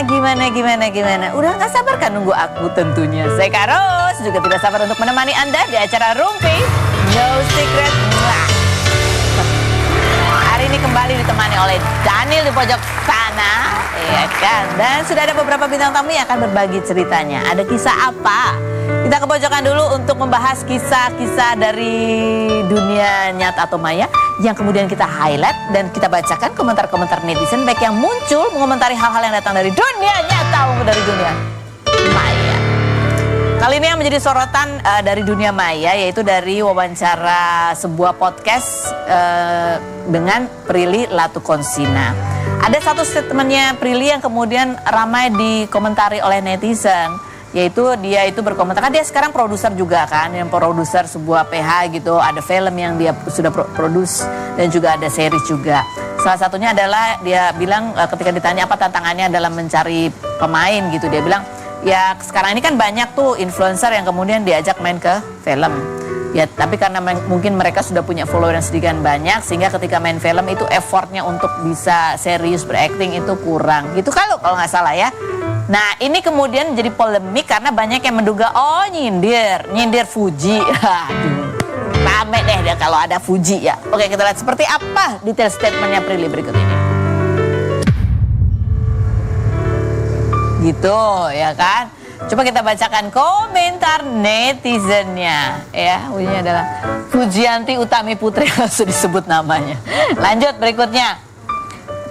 Gimana? Udah gak sabar kan nunggu aku tentunya. Saya Karos, juga tidak sabar untuk menemani Anda di acara Rumpi No Secret. Hari ini kembali ditemani oleh Daniel di pojok sana, ya kan? Dan sudah ada beberapa bintang tamu yang akan berbagi ceritanya. Ada kisah apa? Kita ke pojokan dulu untuk membahas kisah-kisah dari dunia nyata atau maya yang kemudian kita highlight dan kita bacakan komentar-komentar netizen baik yang muncul mengomentari hal-hal yang datang dari dunia nyata maupun dari dunia maya. Kali ini yang menjadi sorotan dari dunia maya yaitu dari wawancara sebuah podcast dengan Prilly Latukonsina. Ada satu statementnya Prilly yang kemudian ramai dikomentari oleh netizen. Yaitu dia itu berkomentar, kan dia sekarang produser juga kan, yang produser sebuah PH gitu, ada film yang dia sudah produce dan juga ada series juga. Salah satunya adalah dia bilang ketika ditanya apa tantangannya dalam mencari pemain gitu, dia bilang ya sekarang ini kan banyak tuh influencer yang kemudian diajak main ke film. Ya tapi karena mungkin mereka sudah punya follower yang sedemikian banyak sehingga ketika main film itu effortnya untuk bisa serius berakting itu kurang gitu kalau nggak salah ya. Nah ini kemudian jadi polemik karena banyak yang menduga oh nyindir Fuji. Aduh, rame deh kalau ada Fuji ya. Oke kita lihat seperti apa detail statementnya Prilly berikut ini. Gitu ya kan. Coba kita bacakan komentar netizennya ya. Bunyinya adalah Fujianti Utami Putri langsung disebut namanya. Lanjut berikutnya.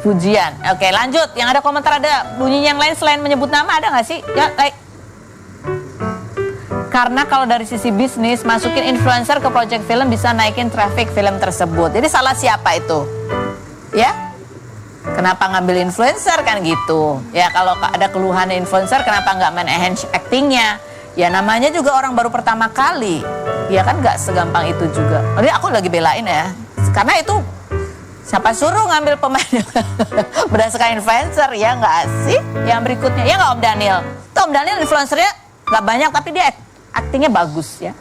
Pujian. Oke lanjut. Yang ada komentar ada bunyi yang lain selain menyebut nama ada gak sih? Ya like. Karena kalau dari sisi bisnis masukin influencer ke project film bisa naikin traffic film tersebut. Jadi salah siapa itu? Ya? Kenapa ngambil influencer kan gitu? Ya kalau ada keluhan influencer kenapa nggak main enhance actingnya? Ya namanya juga orang baru pertama kali. Ya kan nggak segampang itu juga. Jadi aku lagi belain ya. Karena itu siapa suruh ngambil pemain berdasarkan influencer ya nggak sih? Yang berikutnya ya nggak Om Daniel? Tuh Om Daniel influencernya nggak banyak tapi dia aktingnya bagus ya.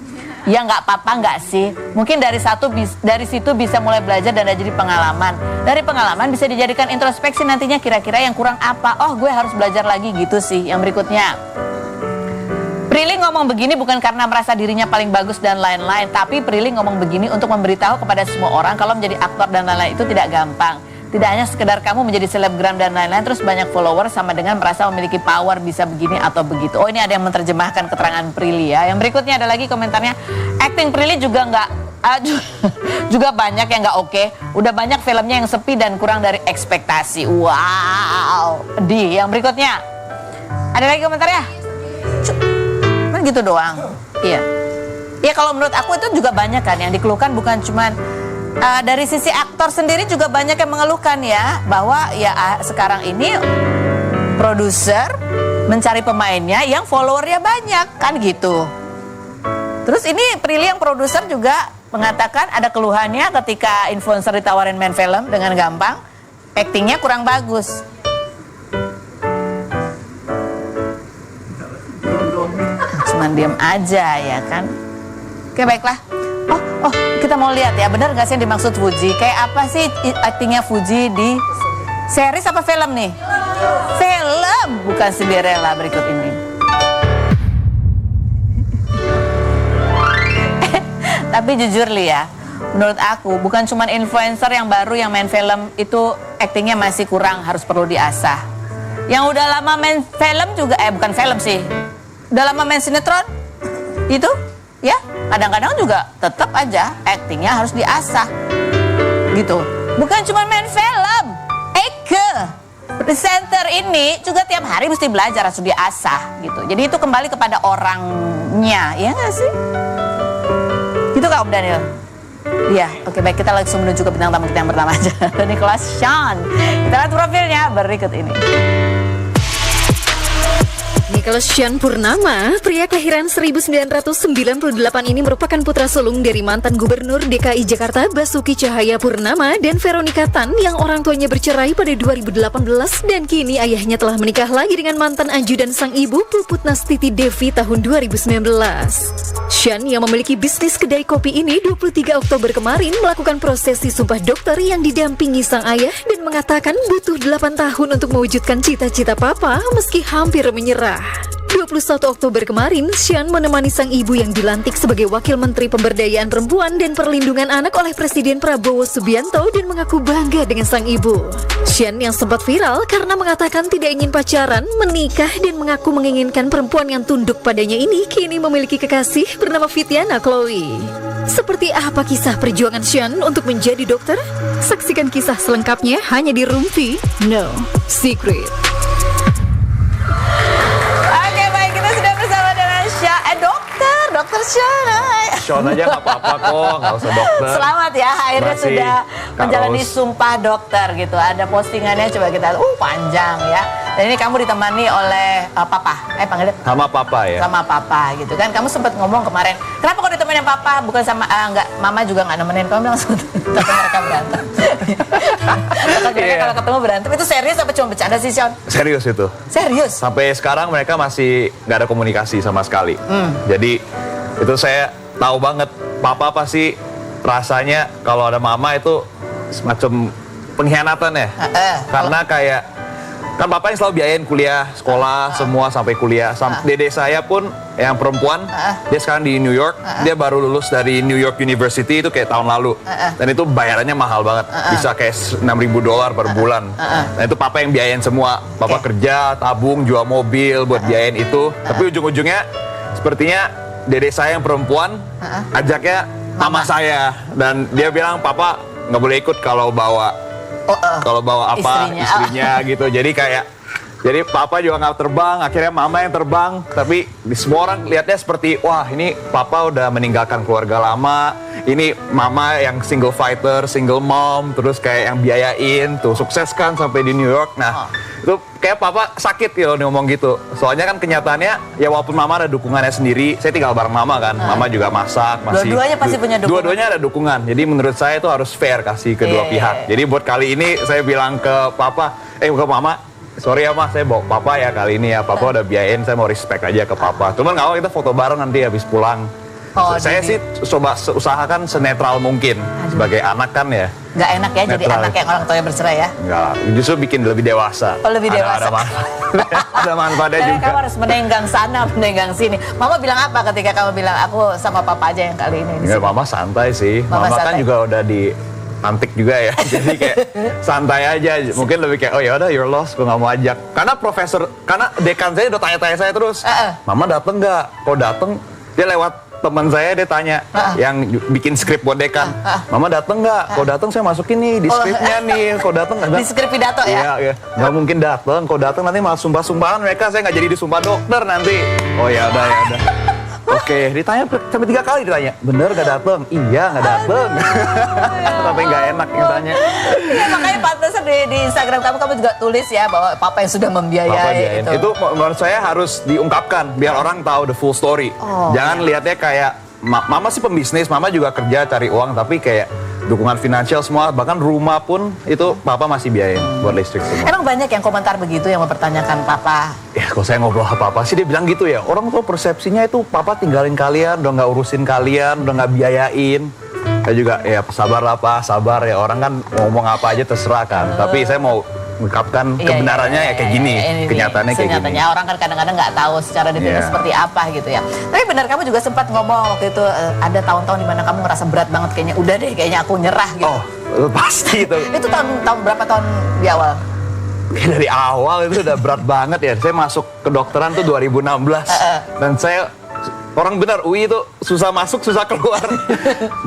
Ya nggak apa-apa nggak sih? Mungkin dari situ bisa mulai belajar dan jadi pengalaman. Dari pengalaman bisa dijadikan introspeksi nantinya kira-kira yang kurang apa. Oh gue harus belajar lagi gitu sih. Yang berikutnya. Prilly ngomong begini bukan karena merasa dirinya paling bagus dan lain-lain. Tapi Prilly ngomong begini untuk memberitahu kepada semua orang kalau menjadi aktor dan lain-lain itu tidak gampang. Tidak hanya sekedar kamu menjadi selebgram dan lain-lain terus banyak follower sama dengan merasa memiliki power bisa begini atau begitu. Oh ini ada yang menerjemahkan keterangan Prilly ya. Yang berikutnya ada lagi komentarnya. Acting Prilly juga juga banyak yang nggak oke. Udah banyak filmnya yang sepi dan kurang dari ekspektasi. Wow. Yang berikutnya. Ada lagi komentarnya? Kan gitu doang. Iya. Ya kalau menurut aku itu juga banyak kan yang dikeluhkan bukan cuman dari sisi aktor sendiri juga banyak yang mengeluhkan ya bahwa ya sekarang ini produser mencari pemainnya yang followernya banyak kan gitu. Terus ini Prilly yang produser juga mengatakan ada keluhannya ketika influencer ditawarin main film dengan gampang, aktingnya kurang bagus. Cuman diam aja ya kan. Oke baiklah. Oh kita mau lihat ya benar gak sih yang dimaksud Fuji? Kayak apa sih aktingnya Fuji di series apa film nih? Film bukan Cinderella berikut ini. Tapi jujur Li ya, menurut aku bukan cuma influencer yang baru yang main film itu aktingnya masih kurang harus perlu diasah. Yang udah lama main film juga bukan film sih. Udah lama main sinetron itu ya kadang-kadang juga tetap aja aktingnya harus diasah gitu. Bukan cuma main film. Presenter ini juga tiap hari mesti belajar harus diasah gitu. Jadi itu kembali kepada orangnya ya nggak sih? Gitu Kak Om Daniel? Iya, oke baik kita langsung menuju ke bintang tamu kita yang pertama aja. Nicholas Sean. Kita lihat profilnya berikut ini. Nicholas Sean Purnama, pria kelahiran 1998 ini merupakan putra sulung dari mantan Gubernur DKI Jakarta Basuki Cahaya Purnama dan Veronica Tan yang orang tuanya bercerai pada 2018 dan kini ayahnya telah menikah lagi dengan mantan ajudan sang ibu Puput Nastiti Devi tahun 2019. Sean yang memiliki bisnis kedai kopi ini 23 Oktober kemarin melakukan prosesi sumpah dokter yang didampingi sang ayah dan mengatakan butuh 8 tahun untuk mewujudkan cita-cita papa meski hampir menyerah. 21 Oktober kemarin, Sean menemani sang ibu yang dilantik sebagai Wakil Menteri Pemberdayaan Perempuan dan Perlindungan Anak oleh Presiden Prabowo Subianto dan mengaku bangga dengan sang ibu. Sean yang sempat viral karena mengatakan tidak ingin pacaran, menikah dan mengaku menginginkan perempuan yang tunduk padanya ini kini memiliki kekasih bernama Viviana Chloe. Seperti apa kisah perjuangan Sean untuk menjadi dokter? Saksikan kisah selengkapnya hanya di Rumpi No Secret. Dokter Sean. Sean aja nggak apa-apa kok, nggak usah dokter. Selamat ya, akhirnya Masih sudah menjalani Rose. sumpah dokter gitu. Ada postingannya, coba kita lihat. Panjang ya. Dan ini kamu ditemani oleh papa. Panggilnya Sama papa ya. sama papa gitu kan. Kamu sempat ngomong kemarin, kenapa kok ditemenin papa bukan sama enggak, mama juga nggak nemenin. Kamu bilang tapi mereka berantem. Kalau ketemu berantem itu serius apa cuma bercanda sih, Sean? Serius itu. Serius? Sampai sekarang mereka masih nggak ada komunikasi sama sekali. Jadi itu saya tahu banget papa pasti rasanya kalau ada mama itu semacam pengkhianatan ya. Karena kayak kan papa yang selalu biayain kuliah, sekolah, semua sampai kuliah. Dede saya pun yang perempuan, dia sekarang di New York, dia baru lulus dari New York University itu kayak tahun lalu. Dan itu bayarannya mahal banget, bisa kayak $6.000 per bulan. Nah itu papa yang biayain semua. Papa kerja, tabung, jual mobil buat biayain itu. Tapi ujung-ujungnya sepertinya dede saya yang perempuan ajaknya mama saya. Dan dia bilang papa nggak boleh ikut kalau bawa apa istrinya gitu. Jadi papa juga nggak terbang, akhirnya mama yang terbang. Tapi semua orang lihatnya seperti wah ini papa udah meninggalkan keluarga lama, ini mama yang single fighter, single mom, terus kayak yang biayain tuh sukses kan sampai di New York. Nah itu kayak papa sakit gitu ngomong gitu. Soalnya kan kenyataannya ya walaupun mama ada dukungannya sendiri, saya tinggal bareng mama kan, mama juga masak masih. Dua-duanya pasti punya dukungan. Dua-duanya ada dukungan. Jadi menurut saya itu harus fair kasih kedua pihak. Jadi buat kali ini saya bilang ke papa, ke mama, sorry ya mas, saya bawa papa ya kali ini ya. Papa udah biayain, saya mau respect aja ke papa. Cuman nggak apa kita foto bareng nanti habis pulang. Saya sih coba usahakan senetral mungkin. Sebagai anak kan ya. Nggak enak ya jadi anak yang orang tuanya bercerai ya? Enggak, justru bikin lebih dewasa. Oh lebih dewasa. Ada manfaatnya juga. Kamu harus menenggang sana, menenggang sini. Mama bilang apa ketika kamu bilang aku sama papa aja yang kali ini? Enggak, mama santai sih. Mama kan juga udah di antik juga ya, jadi kayak santai aja. Mungkin lebih kayak oh ya udah you're lost, gue nggak mau ajak. Karena dekan saya udah tanya-tanya saya terus, mama dateng nggak? Kok dateng? Dia lewat teman saya, dia tanya yang bikin skrip buat dekan, mama dateng nggak? Kok dateng saya masukin nih di skripnya nih. Kok dateng nggak? Di skrip pidato ya? Iya, nggak mungkin dateng. Kok dateng nanti malah sumpah-sumpahan mereka, saya nggak jadi disumpah dokter nanti. Oh ya udah ya udah. Oke, ditanya sampai 3 kali ditanya, bener gak dateng? Iya gak dateng. Sampai gak enak yang tanya. Iya makanya pantesan di Instagram kamu juga tulis ya bahwa papa yang sudah membiayai gitu. Itu menurut saya harus diungkapkan biar orang tahu the full story. Jangan lihatnya kayak mama sih pembisnis, mama juga kerja cari uang, tapi kayak dukungan finansial semua, bahkan rumah pun itu papa masih biayain buat listrik semua. Emang banyak yang komentar begitu yang mempertanyakan papa? Ya kalau saya ngobrol apa-apa sih dia bilang gitu ya. Orang tuh persepsinya itu papa tinggalin kalian, udah nggak urusin kalian, udah nggak biayain. Saya juga ya sabar lah pak, sabar ya, orang kan ngomong apa aja terserah kan. Tapi saya mau mengungkapkan kebenarannya ya kayak gini, kenyataannya kayak gini. Orang kan kadang-kadang nggak tahu secara detail seperti apa gitu ya. Tapi benar kamu juga sempat ngomong waktu itu ada tahun-tahun dimana kamu ngerasa berat banget kayaknya udah deh kayaknya aku nyerah gitu. Oh pasti itu. Itu tahun berapa tahun di awal? Dari awal itu udah berat banget ya. Saya masuk kedokteran tuh 2016 dan saya orang benar UI itu susah masuk susah keluar.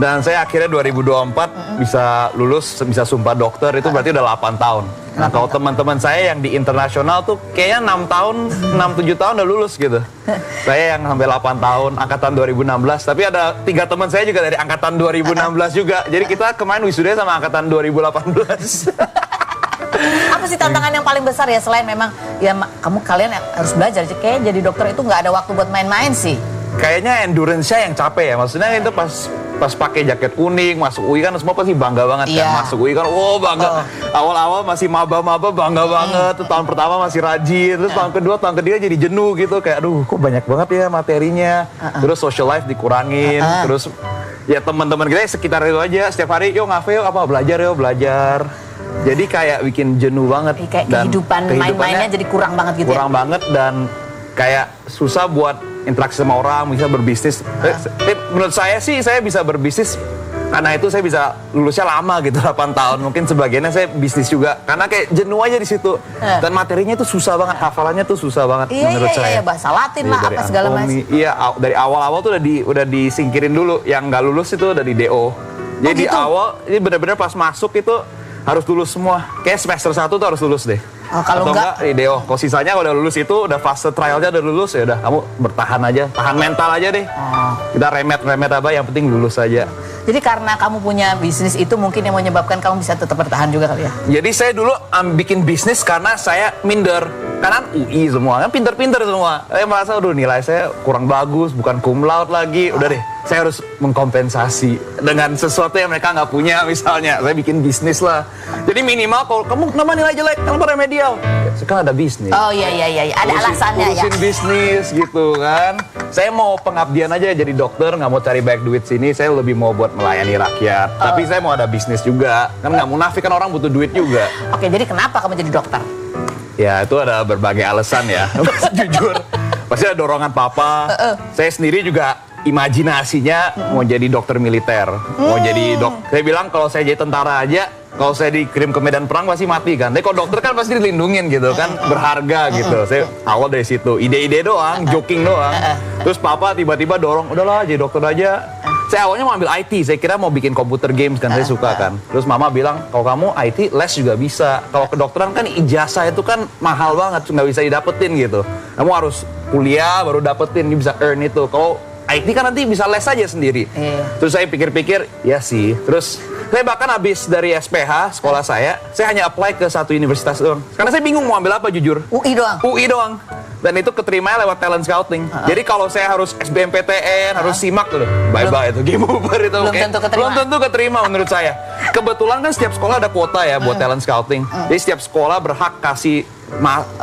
Dan saya akhirnya 2024 bisa lulus, bisa sumpah dokter, itu berarti udah 8 tahun. Nah kalau teman-teman saya yang di internasional tuh kayaknya 6 tahun, 6-7 tahun udah lulus gitu. Saya yang sampai 8 tahun, angkatan 2016. Tapi ada 3 teman saya juga dari angkatan 2016 juga. Jadi kita kemarin wisuda sama angkatan 2018. Apa Apa sih tantangan yang paling besar ya selain memang ya kalian harus belajar. Kayak jadi dokter itu nggak ada waktu buat main-main sih. Kayaknya endurance-nya yang capek ya. Maksudnya itu pas pakai jaket kuning masuk UI kan semua pasti bangga banget Iya. kan. Masuk UI kan bangga. Awal-awal masih maba-maba bangga banget. Tuh, tahun pertama masih rajin, terus tahun kedua, tahun ketiga jadi jenuh gitu kayak aduh kok banyak banget ya materinya. Terus social life dikurangin. Terus ya teman-teman kita sekitar itu aja setiap hari yuk ngafe yuk belajar. Jadi kayak bikin jenuh banget. Kayak kehidupan main-mainnya jadi kurang banget gitu kurang banget dan kayak susah buat interaksi sama orang, bisa berbisnis. Menurut saya sih saya bisa berbisnis karena itu saya bisa lulusnya lama gitu 8 tahun. Mungkin sebagiannya saya bisnis juga karena kayak jenuh aja di situ. Dan materinya itu susah banget, hafalannya tuh susah banget menurut saya. Iya, bahasa Latin lah Dari apa segala macam. Iya, dari awal-awal tuh udah disingkirin dulu. Yang nggak lulus itu udah di DO. Jadi di gitu? awal ini benar-benar pas masuk itu harus lulus semua. Kayak semester 1 tuh harus lulus deh. Kalau Atau enggak di DO. Kalau sisanya udah lulus itu udah fase trialnya udah lulus ya udah kamu bertahan aja, tahan mental aja deh. Kita remet apa yang penting lulus aja. Jadi karena kamu punya bisnis itu mungkin yang menyebabkan kamu bisa tetap bertahan juga kali ya. Jadi saya dulu bikin bisnis karena saya minder. Karena UI semua kan pinter-pinter semua. Saya merasa aduh nilai saya kurang bagus, bukan cum laude lagi. Udah deh, saya harus mengkompensasi dengan sesuatu yang mereka nggak punya. Misalnya saya bikin bisnis lah. Jadi minimal kalau kamu kenapa nilai jelek, kenapa remedial? Ya, sekarang ada bisnis. Oh iya, ada alasannya ya. Urusin bisnis gitu kan. Saya mau pengabdian aja jadi dokter, nggak mau cari banyak duit sini. Saya lebih mau buat melayani rakyat. Tapi saya mau ada bisnis juga. Kan nggak munafik kan orang butuh duit juga. Oke, jadi kenapa kamu jadi dokter? Ya itu ada berbagai alasan ya. Jujur, pasti ada dorongan papa. Saya sendiri juga imajinasinya mau jadi dokter militer. Mau jadi Saya bilang kalau saya jadi tentara aja, kalau saya dikirim ke medan perang pasti mati kan. Tapi kalau dokter kan pasti dilindungin gitu kan, berharga gitu. Saya awal dari situ, ide-ide doang, joking doang. Terus papa tiba-tiba dorong, udahlah jadi dokter aja. Saya awalnya mau ambil IT, saya kira mau bikin komputer games kan, saya suka kan. Terus mama bilang, kalau kamu IT, les juga bisa. Kalau kedokteran kan ijazah itu kan mahal banget, nggak bisa didapetin gitu. Kamu harus kuliah baru dapetin, bisa earn itu. Kalau IT kan nanti bisa les aja sendiri. Terus saya pikir-pikir, ya sih. Terus saya bahkan habis dari SPH, sekolah saya hanya apply ke satu universitas doang. Karena saya bingung mau ambil apa jujur. UI doang? UI doang. Dan itu keterimanya lewat talent scouting. Jadi kalau saya harus SBMPTN, harus SIMAK tuh, bye-bye itu game over itu. Belum tentu keterima. Belum tentu keterima menurut saya. Kebetulan kan setiap sekolah ada kuota ya buat talent scouting. Jadi setiap sekolah berhak kasih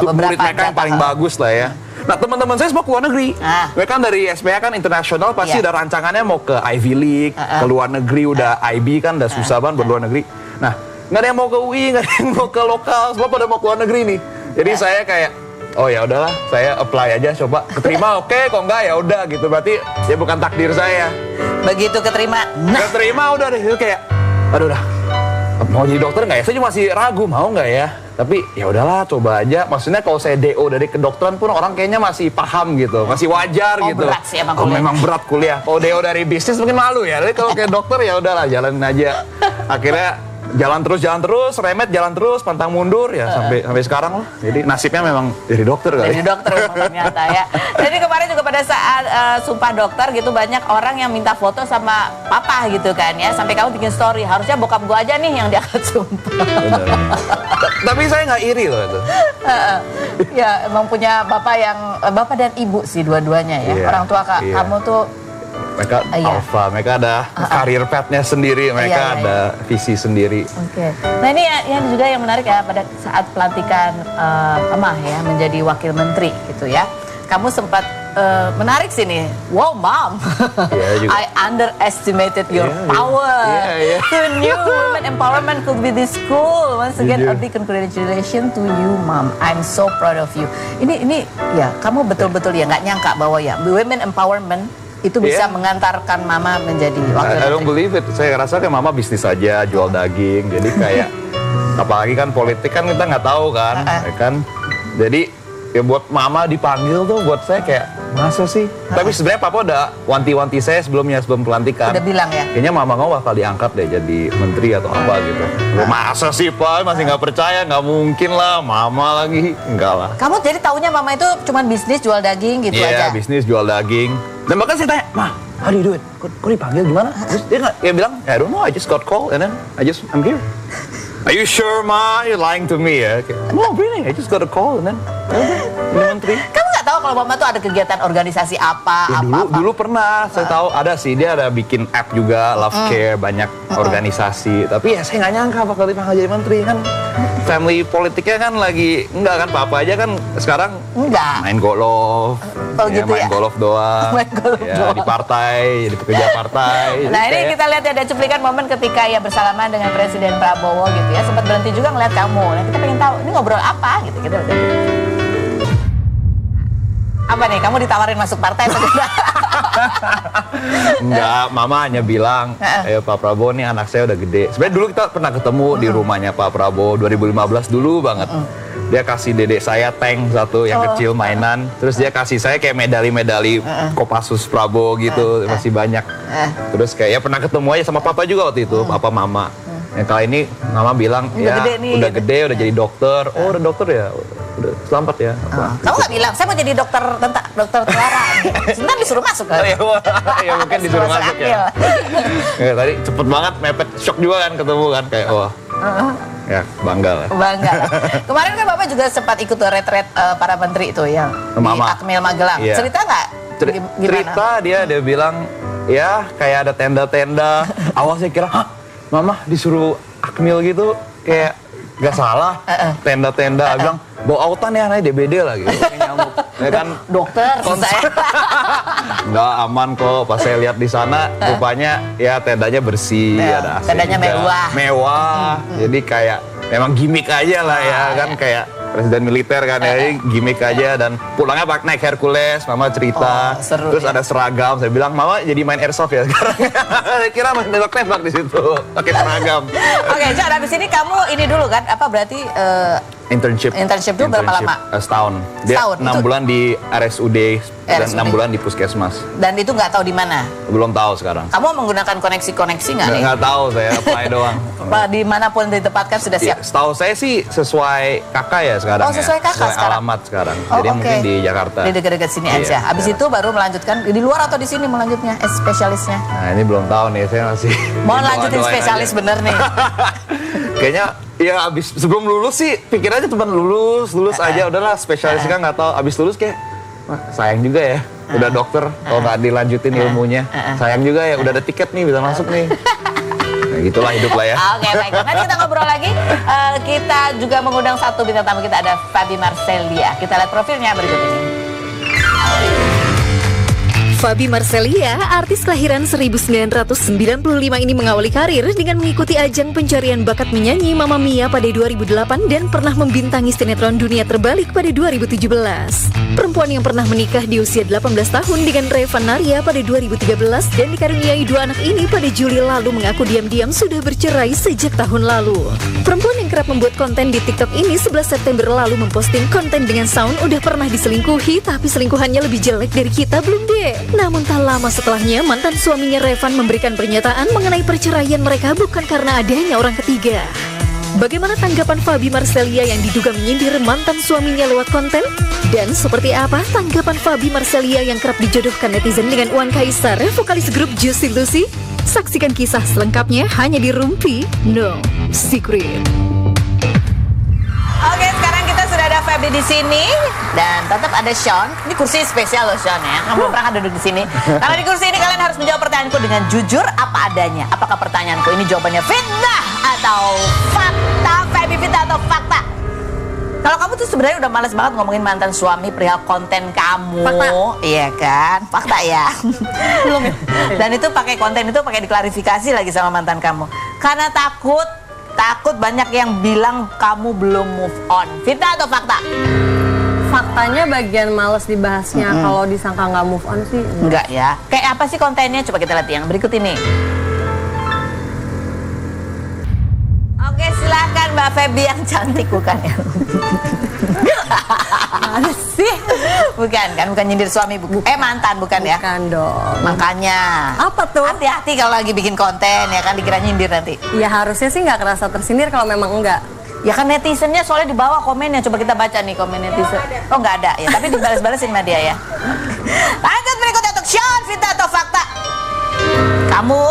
murid mereka yang paling bagus lah ya. Nah teman-teman saya semua ke luar negeri. Mereka kan dari SPH kan internasional pasti udah rancangannya mau ke Ivy League, ke luar negeri udah IB kan udah susah banget berluar negeri. Nah nggak ada yang mau ke UI, nggak ada yang mau ke lokal, semua pada mau ke luar negeri nih. Jadi saya kayak oh ya udahlah, saya apply aja coba keterima oke, kok enggak ya udah gitu. Berarti ya bukan takdir saya. Begitu keterima. Keterima udah deh itu kayak aduh dah. Mau jadi dokter nggak ya? Saya juga masih ragu mau nggak ya. Tapi ya udahlah coba aja. Maksudnya kalau saya DO dari kedokteran pun orang kayaknya masih paham gitu, masih wajar gitu. Berat sih emang kuliah. Memang berat kuliah. Kalau DO dari bisnis mungkin malu ya. Jadi kalau kayak dokter ya udahlah jalanin aja. Akhirnya jalan terus, remet jalan terus, pantang mundur ya sampai sekarang lah. Jadi nasibnya memang jadi dokter kali. Jadi dokter memang ternyata ya. Jadi kemarin juga pada saat sumpah dokter gitu banyak orang yang minta foto sama papa gitu kan ya. Sampai kamu bikin story, harusnya bokap gua aja nih yang diangkat sumpah. Bener. Tapi saya nggak iri loh itu. Ya emang punya bapak dan ibu sih dua-duanya ya. Iya, Orang tua iya. kamu tuh Mereka alpha, mereka ada karir path-nya sendiri, mereka ada visi sendiri. Oke. Nah ini yang juga yang menarik ya pada saat pelantikan Amah ya menjadi wakil menteri gitu ya. Kamu sempat menarik sini. Wow, mom. Yeah, juga. I underestimated your power. Yeah. Who knew women empowerment could be this cool. Once again, a big congratulations to you, mom. I'm so proud of you. Ini ya, kamu betul-betul ya nggak nyangka bahwa ya women empowerment itu bisa mengantarkan mama menjadi wakil menteri. I don't believe it. Saya rasa kayak mama bisnis aja, jual daging. Jadi kayak apalagi kan politik kan kita nggak tahu kan, ya kan. Jadi ya buat mama dipanggil tuh buat saya kayak masa sih. Tapi sebenarnya papa udah wanti-wanti saya sebelum pelantikan. Udah bilang ya. Kayaknya mama kamu bakal diangkat deh jadi menteri atau apa gitu. Masa sih pak masih nggak percaya, nggak mungkin lah mama lagi, enggak lah. Kamu jadi taunya mama itu cuma bisnis jual daging gitu aja. Iya, bisnis jual daging. Dan bahkan saya tanya, "Ma, how do you do it? Kok dipanggil gimana?" Terus dia bilang, "I don't know, I just got call and then I'm here." Are you sure, Ma? You're lying to me ya? No, really. I just got a call and then ini menteri. Kamu nggak tahu kalau mama tuh ada kegiatan organisasi apa, Ya, dulu pernah saya tahu ada sih, dia ada bikin app juga, Love Care, banyak organisasi. Tapi ya saya nggak nyangka bakal dipanggil jadi menteri kan. Family politiknya kan lagi enggak kan, papa aja kan sekarang Enggak. main golf. Oh, gitu main ya? golf doang. Main golf ya, doang. di partai, jadi pekerja partai. Nah Jadi ini kayak- kita lihat ya, ada cuplikan momen ketika ya bersalaman dengan Presiden Prabowo gitu ya. Sempat berhenti juga ngeliat kamu. Nah kita pengen tahu ini ngobrol apa gitu. Apa nih, kamu ditawarin masuk partai atau tidak? Enggak, mama hanya bilang, ayo Pak Prabowo nih anak saya udah gede. Sebenarnya dulu kita pernah ketemu di rumahnya Pak Prabowo 2015 dulu banget. Dia kasih dedek saya tank satu yang kecil mainan. Terus dia kasih saya kayak medali-medali Kopassus Prabowo gitu, masih banyak. Terus kayak ya pernah ketemu aja sama papa juga waktu itu, papa mama. Yang kali ini mama bilang, Udah ya gede nih, udah gitu. gede, udah jadi dokter. Oh udah dokter ya, udah selamat ya. Apa? Kamu nggak bilang, saya mau jadi dokter tentara. Sebentar disuruh masuk kan? Oh, ya, ya mungkin disuruh masuk ya. Ya, tadi cepet banget, mepet, shock juga kan ketemu kan kayak wah. Ya bangga lah. Bangga. Kemarin kan Bapak juga sempat ikut retret para menteri itu yang di Mama. Akmil Magelang. Iya. Cerita nggak? Gimana? Cerita dia bilang ya kayak ada tenda-tenda. Awal saya kira, hah, mama disuruh Akmil gitu kayak gak salah. Tenda-tenda, bilang bawa autan ya, naik DBD lah gitu. Kayak nyamuk. Ya kan Dokter, saya. nggak aman kok. Pas saya lihat di sana, rupanya ya tendanya bersih, Ya, ada AC tendanya juga. mewah. Mewah. Jadi kayak memang gimmick aja lah ya kan, kayak presiden militer kan ya, jadi gimmick aja. Dan pulangnya pakai naik Hercules, mama cerita. Oh, seru Terus ya. ada seragam, saya bilang mama jadi main airsoft ya sekarang. Saya kira main tembak-tembak di situ, pakai seragam. Oke, Cak, habis ini kamu ini dulu kan, apa berarti Internship Internship dulu berapa lama? Setahun. Dia Setahun, 6 itu- bulan di RSUD dan RSUD. 6 bulan di puskesmas. dan itu nggak tahu di mana? Belum tahu sekarang. Kamu menggunakan koneksi-koneksi nggak nih? Nggak tahu, saya apply doang. Apa dimanapun ditempatkan sudah Ya, siap? setahu saya sih sesuai kakak ya sekarang. Oh, sesuai ya. kakak Sesuai sekarang. alamat sekarang. Oh, Jadi mungkin oke. di Jakarta. Di dekat-dekat sini Iya, aja. Habis iya. itu baru melanjutkan di luar atau di sini melanjutnya spesialisnya? Nah ini belum tahu nih, saya masih. Mau lanjutin doa-doain spesialis aja. bener nih. Kayaknya ya abis sebelum lulus sih pikir aja cuma lulus aja udahlah spesialis kan nggak tahu. Abis lulus kayak wah, sayang juga ya. Udah dokter kalau nggak dilanjutin ilmunya. Sayang juga ya udah ada tiket nih bisa masuk nih. Nah, gitulah hidup lah ya. Oke, baik. Nanti kita ngobrol lagi. Kita juga mengundang satu bintang tamu kita, ada Fabi Marcelia. Kita lihat profilnya berikut ini. Fabi Marcelia, artis kelahiran 1995 ini mengawali karir dengan mengikuti ajang pencarian bakat menyanyi Mamma Mia pada 2008 dan pernah membintangi sinetron Dunia Terbalik pada 2017. Perempuan yang pernah menikah di usia 18 tahun dengan Reva Naria pada 2013 dan dikaruniai 2 anak ini pada Juli lalu mengaku diam-diam sudah bercerai sejak tahun lalu. Perempuan yang kerap membuat konten di TikTok ini 11 September lalu memposting konten dengan sound udah pernah diselingkuhi tapi selingkuhannya lebih jelek dari kita belum deh. Namun tak lama setelahnya mantan suaminya Revan memberikan pernyataan mengenai perceraian mereka bukan karena adanya orang ketiga. Bagaimana tanggapan Fabi Marcelia yang diduga menyindir mantan suaminya lewat konten? Dan seperti apa tanggapan Fabi Marcelia yang kerap dijodohkan netizen dengan Uwan Kaisar, vokalis grup Juicy Lucy? Saksikan kisah selengkapnya hanya di Rumpi No Secret. Oke, sekarang kita sudah ada Fabi di sini dan tetap ada Sean. Ini kursi spesial loh Sean ya. Kamu belum pernah duduk di sini. Kalau di kursi ini kalian harus menjawab pertanyaanku dengan jujur apa adanya. Apakah pertanyaanku ini jawabannya fitnah atau fakta? Fabi, fitnah atau fakta? Kalau kamu tuh sebenarnya udah males banget ngomongin mantan suami perihal konten kamu. Fakta. Iya kan? Fakta ya. Belum. Dan itu pakai konten itu pakai diklarifikasi lagi sama mantan kamu. Karena takut banyak yang bilang kamu belum move on. Fitnah atau fakta? Faktanya bagian males dibahasnya. Kalau disangka nggak move on sih Enggak ya. Kayak apa sih kontennya? Coba kita lihat yang berikut ini. Oke, silakan Mbak Feby yang cantik bukan ya? Mana sih? Bukan kan? Bukan nyindir suami, mantan bukan ya? Bukan dong. Makanya. Apa tuh? Hati-hati kalau lagi bikin konten ya kan, dikira nyindir nanti. Ya harusnya sih nggak kerasa tersindir kalau memang enggak. Ya kan netizennya soalnya di bawah komennya. Coba kita baca nih komen netizen. Oh nggak ada ya, tapi dibalas-balasin sama dia ya. Lanjut berikutnya untuk Sean, fitnah atau fakta? Kamu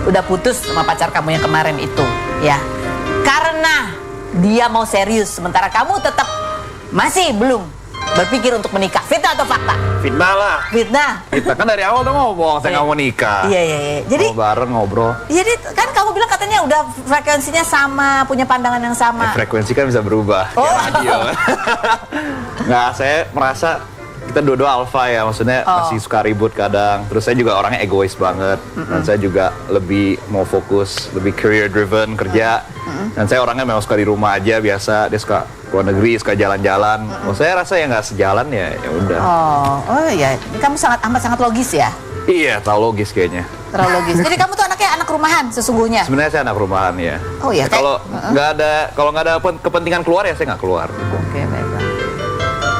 udah putus sama pacar kamu yang kemarin itu, ya. karena dia mau serius, sementara kamu tetap masih belum berpikir untuk menikah. Fitnah atau fakta? Fitnah lah. Fitnah. Kita kan dari awal udah ngomong saya nggak mau nikah. Iya. Jadi Mau bareng ngobrol. Jadi kan kamu bilang katanya udah frekuensinya sama, punya pandangan yang sama. Frekuensi kan bisa berubah. Oh. Kayak radio. Nggak, saya merasa kita dua-dua alpha ya, maksudnya masih suka ribut kadang. Terus saya juga orangnya egois banget. Dan saya juga lebih mau fokus, lebih career driven kerja. Dan saya orangnya memang suka di rumah aja biasa. Dia suka keluar negeri, suka jalan-jalan. Saya rasa ya nggak sejalan ya udah. Oh iya, ini kamu amat sangat logis ya. Iya, terlalu logis kayaknya. Terlalu logis. Jadi kamu tuh anaknya anak rumahan sesungguhnya. Sebenarnya saya anak rumahan ya. Oh iya, Kalau nggak ada kepentingan keluar ya saya nggak keluar. Oke, baiklah.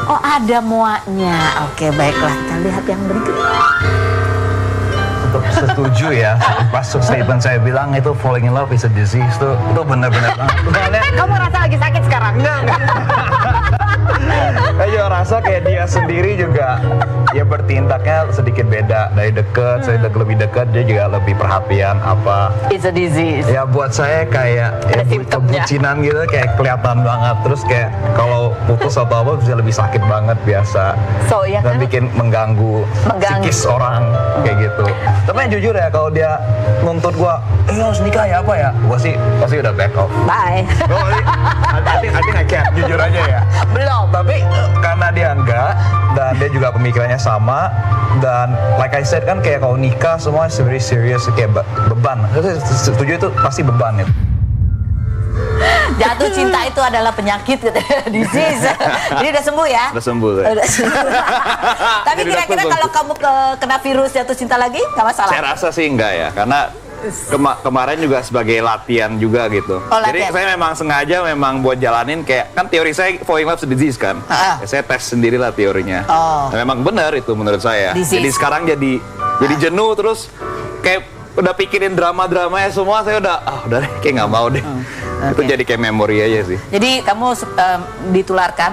Oh, ada muaknya. Oke, baiklah. Kita lihat yang berikut. Untuk setuju ya, pas statement saya bilang itu falling in love is a disease tuh, itu benar-benar banget. Kamu merasa lagi sakit sekarang? Enggak. Saya juga rasa kayak dia sendiri juga ya bertindaknya sedikit beda dari dekat, saya lebih dekat, dia juga lebih perhatian apa. It's a disease. Ya buat saya kayak Ada ya, simptomnya. kebucinan gitu kayak kelihatan banget, terus kayak kalau putus atau apa bisa lebih sakit banget biasa. So, ya Dan kan? bikin mengganggu psikis orang kayak gitu. Tapi yang jujur ya kalau dia nuntut gua, harus nikah ya apa ya? Gua sih pasti udah back off. Bye. Oh, I think I can't, jujur aja ya. Belum. Tapi karena dia enggak dan dia juga pemikirannya sama dan like I said kan kayak kalau nikah semua very serious kayak beban. Saya setuju itu pasti beban itu. Jatuh cinta itu adalah penyakit katanya, disease. Jadi udah sembuh ya? Udah sembuh. Saya. Udah sembuh. Tapi Jadi kira-kira udah kalau kamu kena virus jatuh cinta lagi, nggak masalah? Saya rasa sih enggak ya, karena kemarin juga sebagai latihan juga gitu. Oh, Jadi latihan. saya memang sengaja memang buat jalanin kayak kan teori saya falling in love is a disease kan. Ya, saya tes sendirilah teorinya. Oh. Nah, memang benar itu menurut saya. Disease. Jadi sekarang jadi jenuh terus kayak udah pikirin drama-dramanya semua saya udah udah deh kayak nggak mau deh. Itu Oke. jadi kayak memori aja sih. Jadi kamu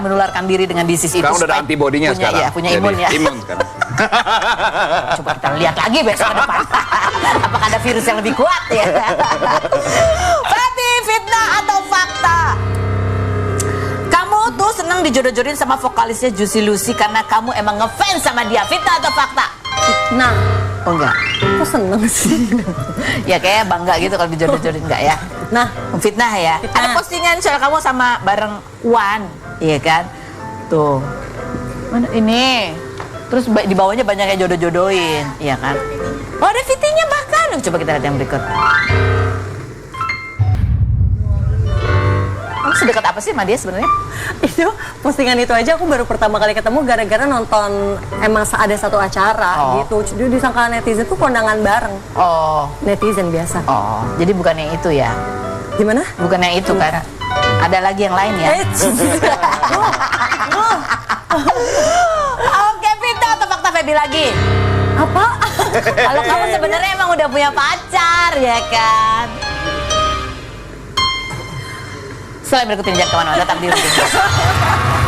menularkan diri dengan disease itu. Sekarang udah ada supaya antibodinya punya, sekarang. Iya, punya Jadi, imun ya. Imun sekarang. Coba kita lihat lagi besok ke depan. Apakah ada virus yang lebih kuat ya? Berarti fitnah atau fakta? Kamu tuh seneng dijodoh-jodohin sama vokalisnya Juicy Lucy karena kamu emang ngefans sama dia. Fitnah atau fakta? Nah, Oh enggak. kok seneng sih? Ya kayak bangga gitu kalau dijodoh-jodohin enggak ya? Nah, Fitnah ya. Fitnah. Ada postingan soal kamu sama bareng Wan, iya kan? Tuh. Mana ini? Terus di bawahnya banyak yang jodoh-jodohin, iya kan? Oh, ada fitinya bahkan. Coba kita lihat yang berikut. Kamu sedekat apa sih sama dia sebenarnya? itu postingan itu aja aku baru pertama kali ketemu gara-gara nonton emang ada satu acara gitu. Jadi disangka netizen tuh kondangan bareng. Oh, Netizen biasa. jadi bukan yang itu ya? Gimana? Bukan yang itu kan? Ada lagi yang lain ya? Oke, Vita atau fakta Feby lagi? Apa? Kalau kamu sebenarnya emang udah punya pacar, ya kan? Setelah berikut ini jangan kemana-mana, tetap di Rutin.